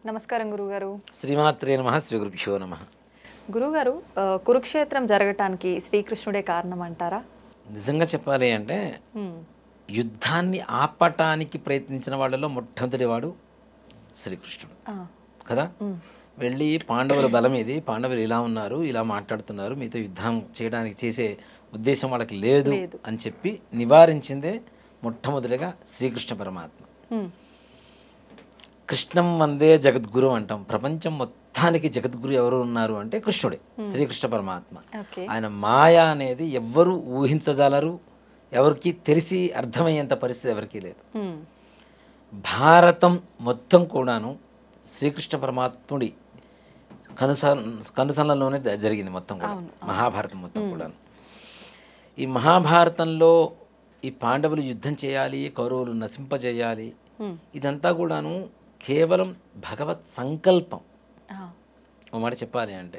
నమస్కారం గురుగారు. శ్రీమాత్రే నమః. శ్రీ గురుభ్యో నమః. గురుగారు, కురుక్షేత్రం జరగటానికి శ్రీకృష్ణుడే కారణం అంటారా? నిజంగా చెప్పాలి అంటే యుద్ధాన్ని ఆపటానికి ప్రయత్నించిన వాళ్ళలో మొట్టమొదటి వాడు శ్రీకృష్ణుడు కదా. వెళ్ళి పాండవుల బలం ఇది, పాండవులు ఇలా ఉన్నారు, ఇలా మాట్లాడుతున్నారు, మీతో యుద్ధం చేయడానికి చేసే ఉద్దేశం వాళ్ళకి లేదు అని చెప్పి నివారించిందే మొట్టమొదటిగా శ్రీకృష్ణ పరమాత్మ. కృష్ణం వందే జగద్గురు అంటాం. ప్రపంచం మొత్తానికి జగద్గురు ఎవరు ఉన్నారు అంటే కృష్ణుడే, శ్రీకృష్ణ పరమాత్మ. ఆయన మాయ అనేది ఎవ్వరూ ఊహించజాలరు, ఎవరికి తెలిసి అర్థమయ్యేంత పరిస్థితి ఎవరికీ లేదు. భారతం మొత్తం కూడాను శ్రీకృష్ణ పరమాత్ముడి కనుసనలోనే జరిగింది మొత్తం కూడా. మహాభారతం మొత్తం కూడాను. ఈ మహాభారతంలో ఈ పాండవులు యుద్ధం చేయాలి, కౌరవులు నశింపజేయాలి, ఇదంతా కూడాను కేవలం భగవత్ సంకల్పం. ఓ మాట చెప్పాలి అంటే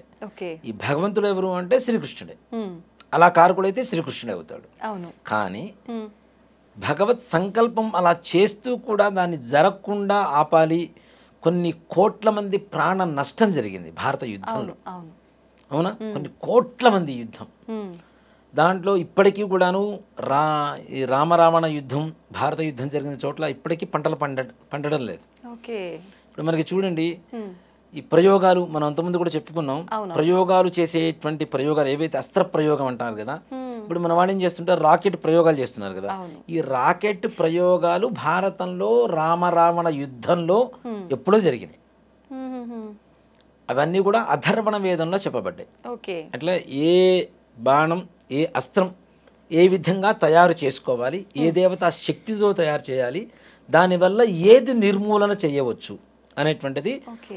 ఈ భగవంతుడు ఎవరు అంటే శ్రీకృష్ణుడే. అలా కారకుడైతే శ్రీకృష్ణుడే అవుతాడు. కానీ భగవత్ సంకల్పం అలా చేస్తూ కూడా దాన్ని జరగకుండా ఆపాలి. కొన్ని కోట్ల మంది ప్రాణ నష్టం జరిగింది భారత యుద్ధంలో. అవునా, కొన్ని కోట్ల మంది యుద్ధం. దాంట్లో ఇప్పటికీ కూడాను రామరావణ యుద్ధం, భారత యుద్ధం జరిగిన చోట్ల ఇప్పటికీ పంటలు పండడం లేదు. ఇప్పుడు మనకి చూడండి, ఈ ప్రయోగాలు మనం అంతకుముందు కూడా చెప్పుకున్నాం. ప్రయోగాలు చేసేటువంటి ప్రయోగాలు ఏవైతే అస్త్ర ప్రయోగం అంటారు కదా, ఇప్పుడు మన వాళ్ళు ఏం చేస్తుంటారు, రాకెట్ ప్రయోగాలు చేస్తున్నారు కదా. ఈ రాకెట్ ప్రయోగాలు భారతంలో రామరావణ యుద్ధంలో ఎప్పుడో జరిగినాయి. అవన్నీ కూడా అధర్వణ వేదంలో చెప్పబడ్డాయి. అట్లా ఏ బాణం, ఏ అస్త్రం ఏ విధంగా తయారు చేసుకోవాలి, ఏ దేవతా శక్తితో తయారు చేయాలి, దానివల్ల ఏది నిర్మూలన చేయవచ్చు అనేటువంటిది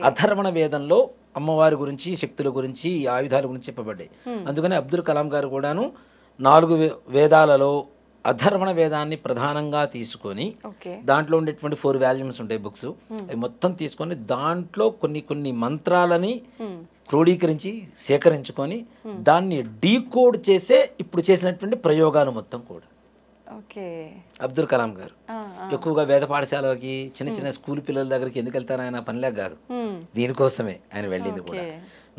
అధర్వణ వేదంలో అమ్మవారి గురించి, శక్తుల గురించి, ఆయుధాల గురించి చెప్పబడ్డాయి. అందుకని అబ్దుల్ కలాం గారు కూడాను 4 వేదాలలో అధర్వణ వేదాన్ని ప్రధానంగా తీసుకొని, దాంట్లో ఉండేటువంటి 4 వాల్యూమ్స్ ఉంటాయి బుక్స్, అవి మొత్తం తీసుకొని దాంట్లో కొన్ని మంత్రాలని క్రోడీకరించి సేకరించుకొని దాన్ని డీకోడ్ చేసే ఇప్పుడు చేసినటువంటి ప్రయోగాలు మొత్తం కూడా. అబ్దుల్ కలాం గారు ఎక్కువగా వేద పాఠశాలకి, చిన్న చిన్న స్కూల్ పిల్లల దగ్గరికి ఎందుకు వెళ్తారు ఆయన, పనిలేక కాదు, దీనికోసమే ఆయన వెళ్ళింది కూడా.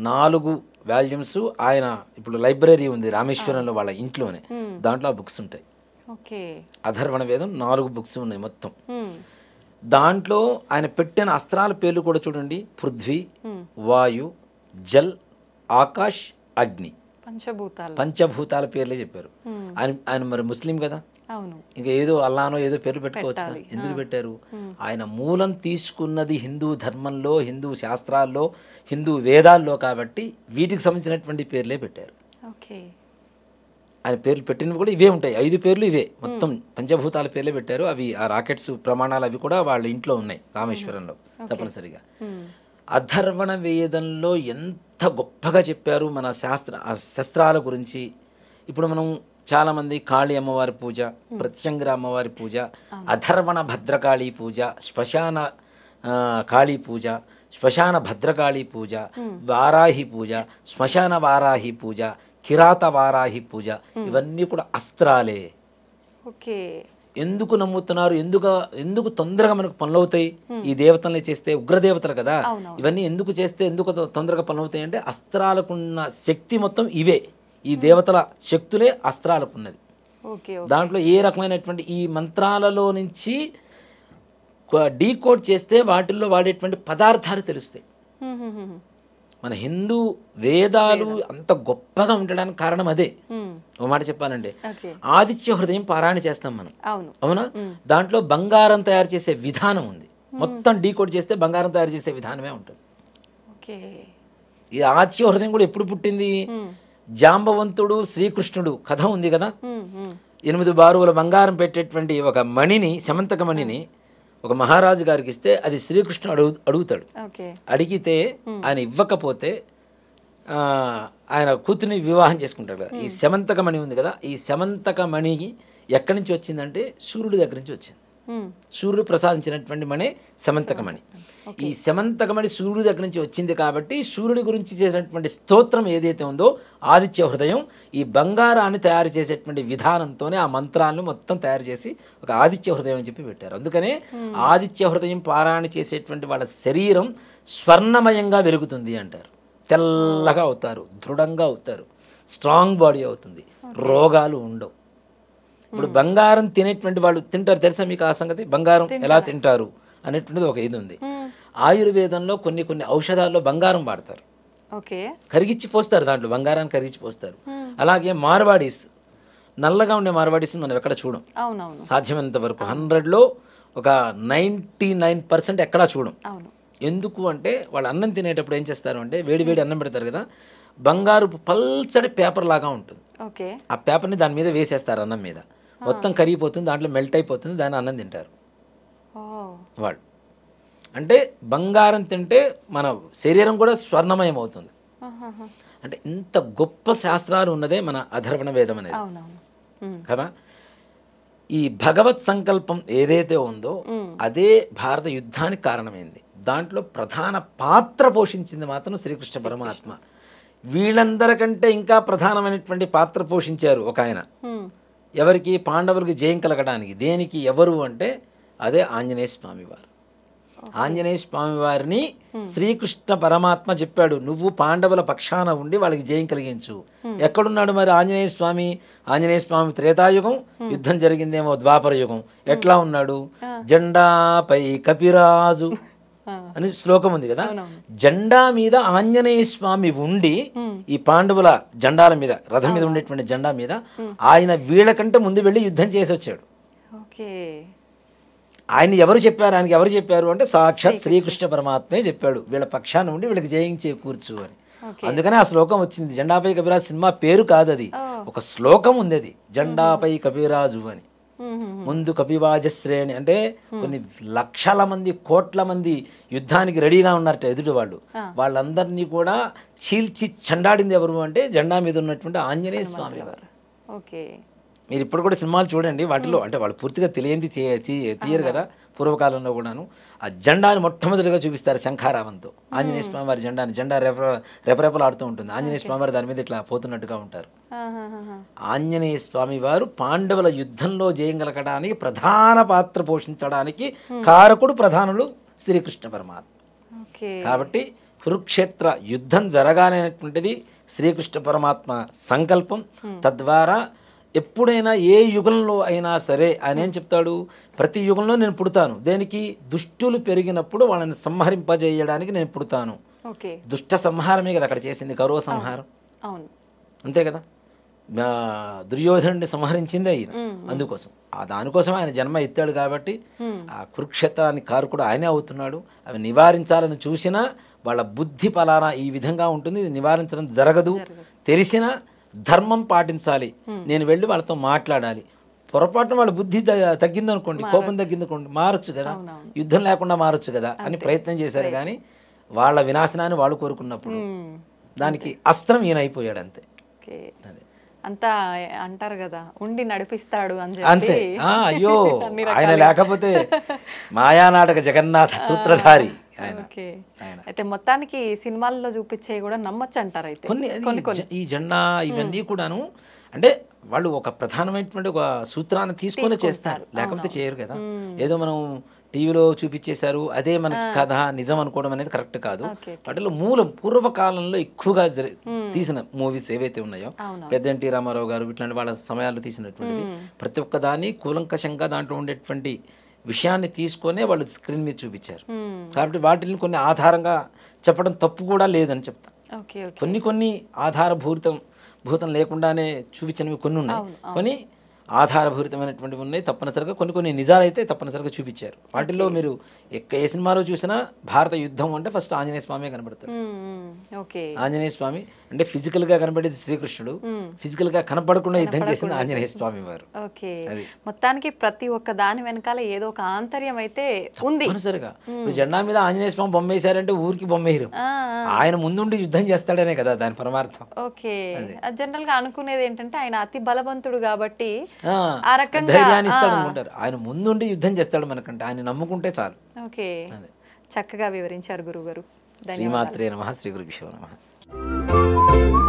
4 వాల్యూమ్స్ ఆయన ఇప్పుడు లైబ్రరీ ఉంది రామేశ్వరంలో వాళ్ళ ఇంట్లోనే, దాంట్లో ఆ బుక్స్ ఉంటాయి. అధర్వణ వేదం 4 బుక్స్ ఉన్నాయి మొత్తం. దాంట్లో ఆయన పెట్టిన అస్త్రాల పేర్లు కూడా చూడండి, పృథ్వీ, వాయు, జల్, ఆకాష్, అగ్ని, పంచభూతాల పేర్లే చెప్పారు. ఆయన మరి ముస్లిం కదా, ఇంకా ఏదో అల్లానో ఏదో పేర్లు పెట్టుకోవచ్చు కదా. ఎందుకు పెట్టారు? ఆయన మూలం తీసుకున్నది హిందూ ధర్మంలో, హిందూ శాస్త్రాల్లో, హిందూ వేదాల్లో కాబట్టి వీటికి సంబంధించినటువంటి పేర్లే పెట్టారు. ఆయన పేర్లు పెట్టినవి కూడా ఇవే ఉంటాయి. 5 పేర్లు ఇవే, మొత్తం పంచభూతాల పేర్లే పెట్టారు. అవి ఆ రాకెట్స్ ప్రమాణాలు అవి కూడా వాళ్ళ ఇంట్లో ఉన్నాయి రామేశ్వరంలో తప్పనిసరిగా. అధర్వణ వేదంలో ఎంత గొప్పగా చెప్పారు మన శస్త్రాల గురించి. ఇప్పుడు మనం చాలామంది కాళీ అమ్మవారి పూజ, ప్రత్యంగర అమ్మవారి పూజ, అధర్వణ భద్రకాళీ పూజ, శ్మశాన కాళీ పూజ, శ్మశాన భద్రకాళీ పూజ, వారాహి పూజ, శ్మశాన వారాహి పూజ, కిరాత వారాహి పూజ, ఇవన్నీ కూడా అస్త్రాలే. ఎందుకు నమ్ముతున్నారు, ఎందుకు తొందరగా మనకు పనులవుతాయి? ఈ దేవతల్ని చేస్తే ఉగ్రదేవతలు కదా, ఇవన్నీ ఎందుకు చేస్తే ఎందుకు తొందరగా పనులవుతాయి అంటే అస్త్రాలకున్న శక్తి మొత్తం ఇవే. ఈ దేవతల శక్తులే అస్త్రాలకున్నది. దాంట్లో ఏ రకమైనటువంటి ఈ మంత్రాలలో నుంచి డీకోడ్ చేస్తే వాటిల్లో వాడేటువంటి పదార్థాలు తెలుస్తాయి. మన హిందూ వేదాలు అంత గొప్పగా ఉండడానికి కారణం అదే. ఓ మాట చెప్పాలంటే ఆదిత్య హృదయం పారాయణ చేస్తాం మనం, అవునా? దాంట్లో బంగారం తయారు చేసే విధానం ఉంది. మొత్తం డీకోడ్ చేస్తే బంగారం తయారు చేసే విధానమే ఉంటుంది. ఈ ఆదిత్య హృదయం కూడా ఎప్పుడు పుట్టింది? జాంబవంతుడు శ్రీకృష్ణుడు కథ ఉంది కదా, 8 బారువుల బంగారం పెట్టేటువంటి ఒక మణిని, సమంతక మణిని ఒక మహారాజు గారికి ఇస్తే అది శ్రీకృష్ణుడు అడుగుతాడు. అడిగితే ఆయన ఇవ్వకపోతే ఆయన కూతుర్ని వివాహం చేసుకుంటాడు కదా. ఈ సమంతక మణి ఉంది కదా, ఈ సమంతక మణి ఎక్కడి నుంచి వచ్చిందంటే సూర్యుడి దగ్గర నుంచి వచ్చింది. సూర్యుడు ప్రసాదించినటువంటి మణి సమంతకమణి. ఈ సమంతకమణి సూర్యుడి దగ్గర నుంచి వచ్చింది కాబట్టి సూర్యుడి గురించి చేసినటువంటి స్తోత్రం ఏదైతే ఉందో ఆదిత్య హృదయం, ఈ బంగారాన్ని తయారు చేసేటువంటి విధానంతోనే ఆ మంత్రాలను మొత్తం తయారు చేసి ఒక ఆదిత్య హృదయం అని చెప్పి పెట్టారు. అందుకనే ఆదిత్య హృదయం పారాయణ చేసేటువంటి వాళ్ళ శరీరం స్వర్ణమయంగా వెలుగుతుంది అంటారు. తెల్లగా అవుతారు, దృఢంగా అవుతారు, స్ట్రాంగ్ బాడీ అవుతుంది, రోగాలు ఉండవు. ఇప్పుడు బంగారం తినేటువంటి వాళ్ళు తింటారు, తెలుసా మీకు ఆ సంగతి? బంగారం ఎలా తింటారు అనేటువంటిది ఒక ఇది ఉంది. ఆయుర్వేదంలో కొన్ని కొన్ని ఔషధాల్లో బంగారం వాడతారు, కరిగిచ్చి పోస్తారు, దాంట్లో బంగారాన్ని కరిగిచ్చి పోస్తారు. అలాగే మార్వాడీస్, నల్లగా ఉండే మార్వాడీస్ మనం ఎక్కడ చూడం, సాధ్యమైనంత వరకు 100లో ఒక 99% ఎక్కడా చూడం. ఎందుకు అంటే వాళ్ళు అన్నం తినేటప్పుడు ఏం చేస్తారు అంటే వేడి వేడి అన్నం పెడతారు కదా, బంగారు పల్చడి పేపర్ లాగా ఉంటుంది, ఆ పేపర్ని దాని మీద వేసేస్తారు, అన్నం మీద మొత్తం కరిగిపోతుంది, దాంట్లో మెల్ట్ అయిపోతుంది, దాన్ని అన్నం తింటారు వాళ్ళు. అంటే బంగారం తింటే మన శరీరం కూడా స్వర్ణమయం అవుతుంది. అంటే ఇంత గొప్ప శాస్త్రాలు ఉన్నదే మన అధర్వణ వేదం అనేది కదా. ఈ భగవత్ సంకల్పం ఏదైతే ఉందో అదే భారత యుద్ధానికి కారణమైంది. దాంట్లో ప్రధాన పాత్ర పోషించింది మాత్రం శ్రీకృష్ణ పరమాత్మ. వీళ్ళందరికంటే ఇంకా ప్రధానమైనటువంటి పాత్ర పోషించారు ఒక ఆయన. ఎవరికి? పాండవులకి జయం కలగడానికి. దేనికి? ఎవరు అంటే అదే ఆంజనేయ స్వామి వారు. ఆంజనేయ స్వామి వారిని శ్రీకృష్ణ పరమాత్మ చెప్పాడు, నువ్వు పాండవుల పక్షాన ఉండి వాళ్ళకి జయం కలిగించు. ఎక్కడున్నాడు మరి ఆంజనేయ స్వామి? ఆంజనేయ స్వామి త్రేతాయుగం, యుద్ధం జరిగిందేమో ద్వాపర యుగం. ఎట్లా ఉన్నాడు? జెండాపై కపిరాజు అని శ్లోకం ఉంది కదా, జెండా మీద ఆంజనేయ స్వామి ఉండి ఈ పాండవుల జెండాల మీద, రథం మీద ఉండేటువంటి జెండా మీద ఆయన వీళ్ళకంటే ముందు వెళ్ళి యుద్ధం చేసి వచ్చాడు. ఆయన ఎవరు చెప్పారు? ఆయనకి ఎవరు చెప్పారు అంటే సాక్షాత్ శ్రీకృష్ణ పరమాత్మే చెప్పాడు, వీళ్ళ పక్షాన ఉండి వీళ్ళకి జయించే కూర్చు అని. అందుకనే ఆ శ్లోకం వచ్చింది. జెండాపై కపిరాజు సినిమా పేరు కాదు, అది ఒక శ్లోకం ఉంది, అది జెండాపై కపిరాజు అని. ముందు కపివాజశ్రేణి అంటే కొన్ని లక్షల మంది, కోట్ల మంది యుద్ధానికి రెడీగా ఉన్నారట ఎదుటి వాళ్ళు. వాళ్ళందరినీ కూడా చీల్చి చెండాడింది ఎవరు అంటే జెండా మీద ఉన్నటువంటి ఆంజనేయ స్వామి వారు. మీరు ఇప్పుడు కూడా సినిమాలు చూడండి, వాటిలో అంటే వాళ్ళు పూర్తిగా తెలియంది తీయరు కదా. పూర్వకాలంలో కూడాను ఆ జెండాని మొట్టమొదటిగా చూపిస్తారు శంఖారావంతో. ఆంజనేయ స్వామి వారి జెండాని, జెండా రెపరెపలాడుతూ ఉంటుంది. ఆంజనేయ స్వామి వారు దాని మీద ఇట్లా పోతున్నట్టుగా ఉంటారు. ఆంజనేయ స్వామి వారు పాండవుల యుద్ధంలో జయం కలగడానికి ప్రధాన పాత్ర పోషించడానికి కారకుడు, ప్రధానులు శ్రీకృష్ణ పరమాత్మ. కాబట్టి కురుక్షేత్ర యుద్ధం జరగాలనేటువంటిది శ్రీకృష్ణ పరమాత్మ సంకల్పం. తద్వారా ఎప్పుడైనా ఏ యుగంలో అయినా సరే ఆయన ఏం చెప్తాడు? ప్రతి యుగంలో నేను పుడతాను. దేనికి? దుష్టులు పెరిగినప్పుడు వాళ్ళని సంహరింపజేయడానికి నేను పుడతాను. దుష్ట సంహారమే కదా అక్కడ చేసింది, కౌరవ సంహారం అంతే కదా. దుర్యోధనుడిని సంహరించింది ఆయన. అందుకోసం దానికోసం ఆయన జన్మ ఎత్తాడు. కాబట్టి ఆ కురుక్షేత్రానికి కారకుడు ఆయనే అవుతున్నాడు. అవి నివారించాలని చూసినా వాళ్ళ బుద్ధి పలానా ఈ విధంగా ఉంటుంది, ఇది నివారించడం జరగదు. తెలిసినా ధర్మం పాటించాలి, నేను వెళ్ళి వాళ్ళతో మాట్లాడాలి. పొరపాటున వాళ్ళ బుద్ధి తగ్గిందనుకోండి, కోపం తగ్గిందనుకోండి, మారచ్చు కదా, యుద్ధం లేకుండా మారచ్చు కదా అని ప్రయత్నం చేశారు. కానీ వాళ్ళ వినాశనాన్ని వాళ్ళు కోరుకున్నప్పుడు దానికి అస్త్రం ఈయన అయిపోయాడు అంతే. అదే అంతా అంటారు కదా, ఉండి నడిపిస్తాడు అని అంతే. అయ్యో ఆయన లేకపోతే మాయానాటక జగన్నాథ సూత్రధారి ఆయన. అయితే మొత్తానికి సినిమాల్లో చూపించే కూడా నమ్మచ్చు అంటారు. అయితే కొన్ని ఈ జెండా ఇవన్నీ కూడాను అంటే వాళ్ళు ఒక ప్రధానమైనటువంటి ఒక సూత్రాన్ని తీసుకొని చేస్తారు, లేకపోతే చేయరు కదా. ఏదో మనం టీవీలో చూపించేశారు అదే మనకి కథ నిజం అనుకోవడం అనేది కరెక్ట్ కాదు. వాటిలో మూలం పూర్వకాలంలో ఎక్కువగా తీసిన మూవీస్ ఏవైతే ఉన్నాయో, పెద్ద ఎన్టీ రామారావు గారు ఇట్లాంటి వాళ్ళ సమయాల్లో తీసినటువంటివి ప్రతి ఒక్క దాన్ని కూలంకషంగా దాంట్లో ఉండేటువంటి విషయాన్ని తీసుకొనే వాళ్ళు స్క్రీన్ మీద చూపించారు. కాబట్టి వాటిని కొన్ని ఆధారంగా చెప్పడం తప్పు కూడా లేదని చెప్తా. కొన్ని భూతం లేకుండానే చూపించినవి కొన్ని ఉన్నాయి, కొన్ని ఆధారభూరితమైనటువంటివి ఉన్నాయి. తప్పనిసరిగా కొన్ని నిజాలు అయితే తప్పనిసరిగా చూపించారు. వాటిల్లో మీరు ఏ సినిమాలో చూసినా భారత యుద్ధం అంటే ఫస్ట్ ఆంజనేయ స్వామి కనబడతాడు. ఆంజనేయ స్వామి అంటే ఫిజికల్ గా కనబడేది శ్రీకృష్ణుడు, ఫిజికల్ గా కనపడకుండా యుద్ధం చేసింది ఆంజనేయ స్వామి వారు. మొత్తానికి ప్రతి ఒక్క దాని వెనకాల ఏదో ఒక ఆంతర్యం అయితే ఉంది. తప్పనిసరిగా ఇప్పుడు జెండా మీద ఆంజనేయ స్వామి బొమ్మ వేశారంటే ఊరికి బొమ్మ వేయరు, ఆయన ముందుండి యుద్ధం చేస్తాడనే కదా దాని పరమార్థం. జనరల్ గా అనుకునేది ఏంటంటే ఆయన అతి బలవంతుడు కాబట్టి ధైర్యాన్ని ఇస్తాడు అనుకుంటారు. ఆయన ముందుండి యుద్ధం చేస్తాడు మనకంటే, ఆయన నమ్ముకుంటే చాలు. చక్కగా వివరించారు గురువు గారు. శ్రీమాత్రే నమః. శ్రీ గురుభ్యో నమః.